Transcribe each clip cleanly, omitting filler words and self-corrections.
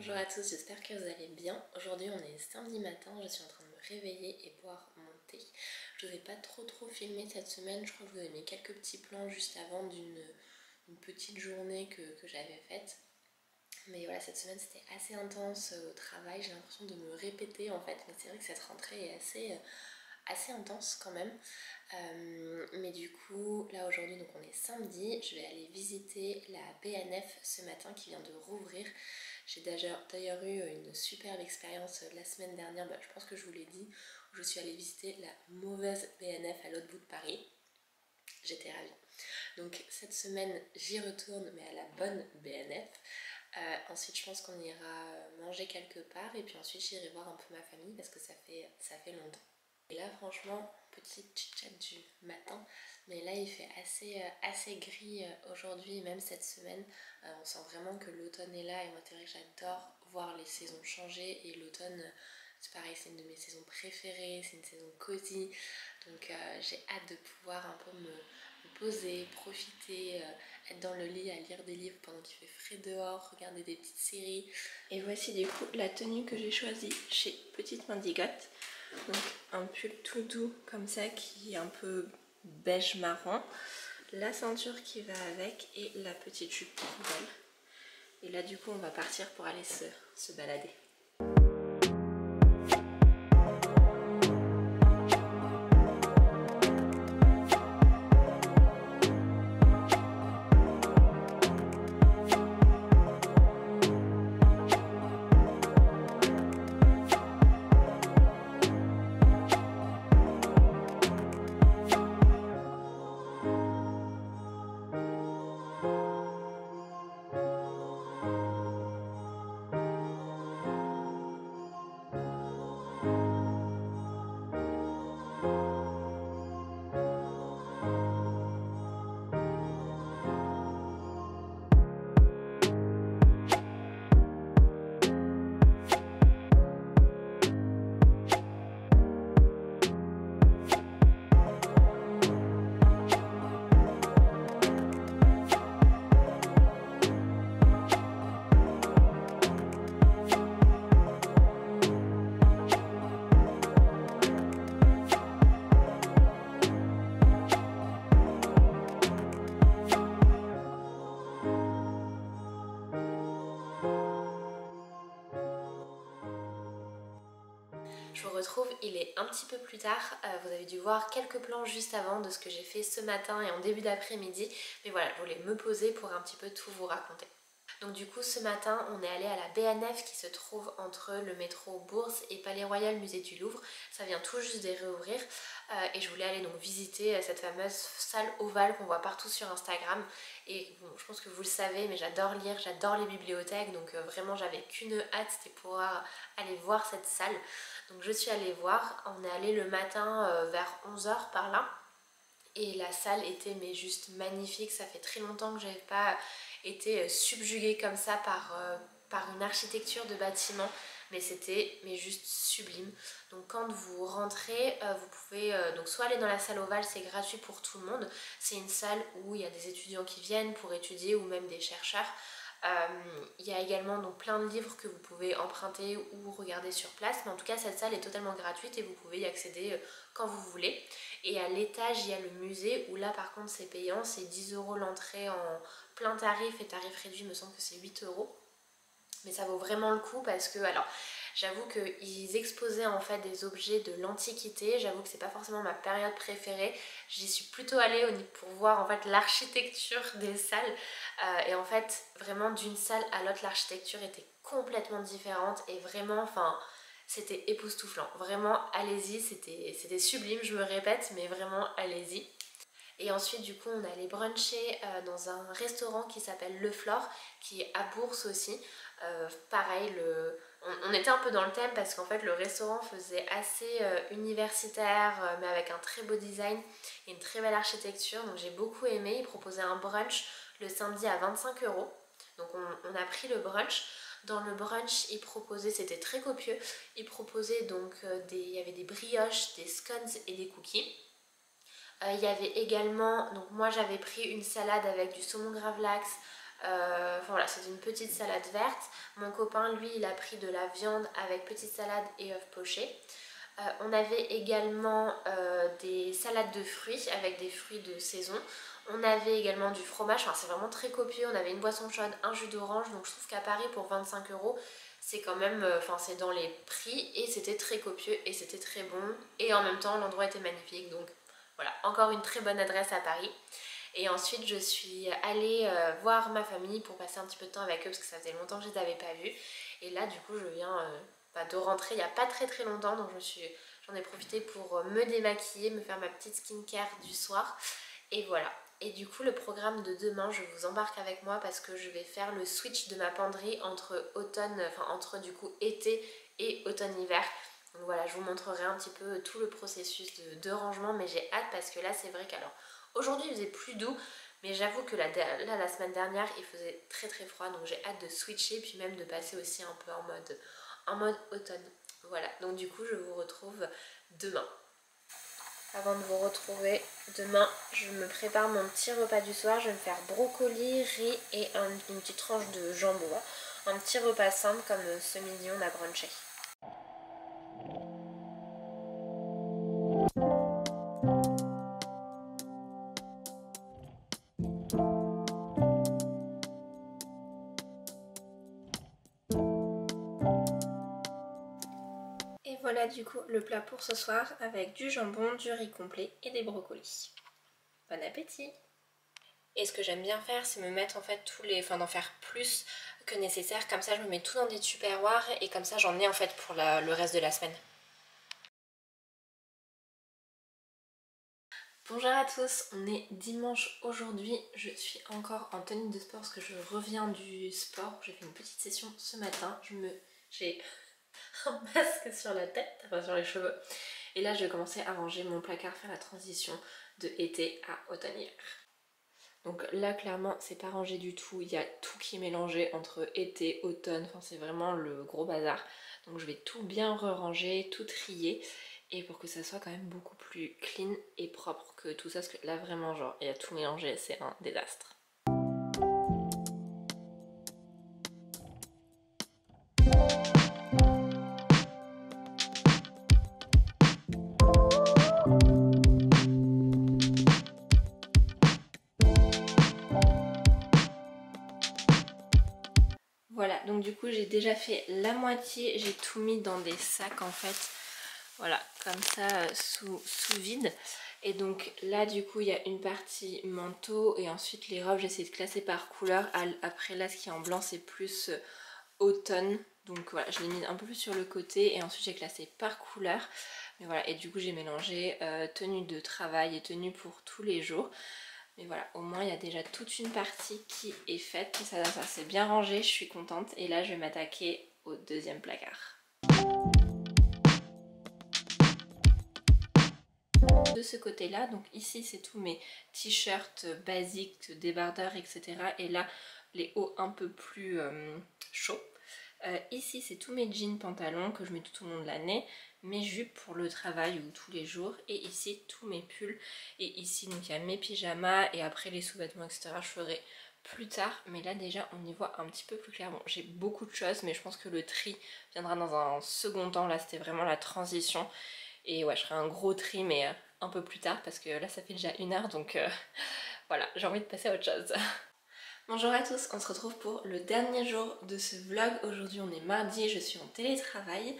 Bonjour à tous, j'espère que vous allez bien. Aujourd'hui on est samedi matin, je suis en train de me réveiller et boire mon thé. Je vous ai pas trop filmé cette semaine, je crois que je vous ai mis quelques petits plans juste avant d'une petite journée que j'avais faite. Mais voilà, cette semaine c'était assez intense au travail, j'ai l'impression de me répéter en fait, mais c'est vrai que cette rentrée est assez intense quand même. Mais du coup là aujourd'hui donc on est samedi, je vais aller visiter la BNF ce matin qui vient de rouvrir. J'ai d'ailleurs eu une superbe expérience la semaine dernière, je pense que je vous l'ai dit, où je suis allée visiter la mauvaise BNF à l'autre bout de Paris. J'étais ravie. Donc cette semaine j'y retourne mais à la bonne BNF. Ensuite je pense qu'on ira manger quelque part et puis ensuite j'irai voir un peu ma famille parce que ça fait longtemps. Et là franchement, petite chit-chat du matin, mais là il fait assez gris aujourd'hui, même cette semaine. On sent vraiment que l'automne est là et moi c'est vrai que j'adore voir les saisons changer et l'automne c'est pareil, c'est une de mes saisons préférées, c'est une saison cosy, donc j'ai hâte de pouvoir un peu me poser, profiter, être dans le lit à lire des livres pendant qu'il fait frais dehors, regarder des petites séries. Et voici du coup la tenue que j'ai choisie chez Petite Mendigote. Donc un pull tout doux comme ça qui est un peu beige marron, la ceinture qui va avec et la petite jupe poubelle. Et là du coup on va partir pour aller se balader. Je vous retrouve, il est un petit peu plus tard, vous avez dû voir quelques plans juste avant de ce que j'ai fait ce matin et en début d'après-midi, mais voilà, je voulais me poser pour un petit peu tout vous raconter. Donc du coup ce matin on est allé à la BNF qui se trouve entre le métro Bourse et Palais Royal Musée du Louvre. Ça vient tout juste de réouvrir et je voulais aller donc visiter cette fameuse salle ovale qu'on voit partout sur Instagram. Et bon, je pense que vous le savez, mais j'adore lire, j'adore les bibliothèques, donc vraiment j'avais qu'une hâte, c'était pouvoir aller voir cette salle. Donc je suis allée voir, on est allé le matin vers 11 h par là. Et la salle était mais juste magnifique, ça fait très longtemps que j'avais pas été subjuguée comme ça par une architecture de bâtiment, mais c'était juste sublime. Donc quand vous rentrez, vous pouvez donc soit aller dans la salle ovale, c'est gratuit pour tout le monde, c'est une salle où il y a des étudiants qui viennent pour étudier ou même des chercheurs. Il y a également donc plein de livres que vous pouvez emprunter ou regarder sur place, mais en tout cas cette salle est totalement gratuite et vous pouvez y accéder quand vous voulez. Et à l'étage il y a le musée où là par contre c'est payant, c'est 10 € l'entrée en plein tarif et tarif réduit, il me semble que c'est 8 €. Mais ça vaut vraiment le coup parce que, alors j'avoue qu'ils exposaient en fait des objets de l'Antiquité, j'avoue que c'est pas forcément ma période préférée, j'y suis plutôt allée pour voir en fait l'architecture des salles et en fait vraiment d'une salle à l'autre l'architecture était complètement différente et vraiment, enfin c'était époustouflant, vraiment allez-y, c'était sublime, je me répète mais vraiment allez-y. Et ensuite du coup on allait bruncher dans un restaurant qui s'appelle Le Flore, qui est à Bourse aussi. Pareil, on était un peu dans le thème parce qu'en fait le restaurant faisait assez universitaire mais avec un très beau design et une très belle architecture, donc j'ai beaucoup aimé. Il proposait un brunch le samedi à 25 €, donc on a pris le brunch. Dans le brunch, il proposait, c'était très copieux, il proposait donc il y avait des brioches, des scones et des cookies. Il y avait également, donc moi j'avais pris une salade avec du saumon gravlax, Enfin voilà, c'est une petite salade verte. Mon copain, lui, il a pris de la viande avec petite salade et œufs pochés. On avait également des salades de fruits avec des fruits de saison. On avait également du fromage, enfin c'est vraiment très copieux. On avait une boisson chaude, un jus d'orange. Donc je trouve qu'à Paris pour 25 € c'est quand même, enfin c'est dans les prix et c'était très copieux et c'était très bon. Et en même temps l'endroit était magnifique, donc voilà, encore une très bonne adresse à Paris. Et ensuite je suis allée voir ma famille pour passer un petit peu de temps avec eux parce que ça faisait longtemps que je les avais pas vus. Et là du coup je viens de rentrer il n'y a pas très longtemps, donc j'en ai profité pour me démaquiller, me faire ma petite skincare du soir. Et voilà. Et du coup le programme de demain, je vous embarque avec moi parce que je vais faire le switch de ma penderie entre automne, enfin entre du coup été et automne-hiver. Donc voilà, je vous montrerai un petit peu tout le processus de rangement, mais j'ai hâte parce que là c'est vrai qu'alors aujourd'hui il faisait plus doux, mais j'avoue que là la semaine dernière il faisait très froid, donc j'ai hâte de switcher puis même de passer aussi un peu en mode automne. Voilà, donc du coup je vous retrouve demain. Avant de vous retrouver demain, je me prépare mon petit repas du soir. Je vais me faire brocoli, riz et une petite tranche de jambon. Un petit repas simple comme ce midi on a brunché. Et voilà du coup le plat pour ce soir avec du jambon, du riz complet et des brocolis. Bon appétit! Et ce que j'aime bien faire, c'est me mettre en fait d'en faire plus que nécessaire. Comme ça, je me mets tout dans des tupperwares et comme ça, j'en ai en fait pour le reste de la semaine. Bonjour à tous, on est dimanche aujourd'hui. Je suis encore en tenue de sport parce que je reviens du sport. J'ai fait une petite session ce matin. J'ai un masque sur la tête, enfin sur les cheveux. Et là, je vais commencer à ranger mon placard, faire la transition de été à automne-hiver. Donc là clairement c'est pas rangé du tout, il y a tout qui est mélangé entre été, automne, enfin c'est vraiment le gros bazar. Donc je vais tout bien re-ranger, tout trier et pour que ça soit quand même beaucoup plus clean et propre que tout ça, parce que là vraiment genre il y a tout mélangé, c'est un désastre. Voilà, donc du coup j'ai déjà fait la moitié, j'ai tout mis dans des sacs en fait, voilà, comme ça sous vide. Et donc là du coup il y a une partie manteau et ensuite les robes j'essaie de classer par couleur. Après là ce qui est en blanc c'est plus automne, donc voilà je l'ai mis un peu plus sur le côté et ensuite j'ai classé par couleur. Mais voilà, et du coup j'ai mélangé tenue de travail et tenue pour tous les jours. Mais voilà, au moins il y a déjà toute une partie qui est faite. Ça c'est bien rangé, je suis contente. Et là je vais m'attaquer au deuxième placard. De ce côté là, donc ici c'est tous mes t-shirts basiques, débardeurs, etc. Et là les hauts un peu plus chauds. Ici c'est tous mes jeans pantalons que je mets tout au long de l'année, mes jupes pour le travail ou tous les jours, et ici tous mes pulls. Et ici donc il y a mes pyjamas et après les sous-vêtements etc. je ferai plus tard, mais là déjà on y voit un petit peu plus clair. Bon, j'ai beaucoup de choses mais je pense que le tri viendra dans un second temps. Là c'était vraiment la transition et ouais je ferai un gros tri mais un peu plus tard parce que là ça fait déjà 1 heure donc voilà, j'ai envie de passer à autre chose. Bonjour à tous, on se retrouve pour le dernier jour de ce vlog. Aujourd'hui on est mardi, je suis en télétravail.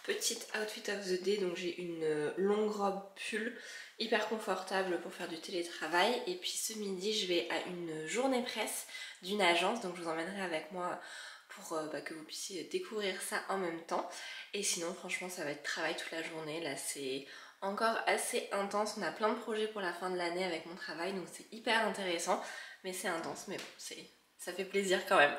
Petite outfit of the day, donc j'ai une longue robe pull hyper confortable pour faire du télétravail. Et puis ce midi je vais à une journée presse d'une agence, donc je vous emmènerai avec moi pour que vous puissiez découvrir ça en même temps. Et sinon franchement ça va être travail toute la journée, là c'est encore assez intense. On a plein de projets pour la fin de l'année avec mon travail, donc c'est hyper intéressant. Mais c'est intense, mais bon, ça fait plaisir quand même.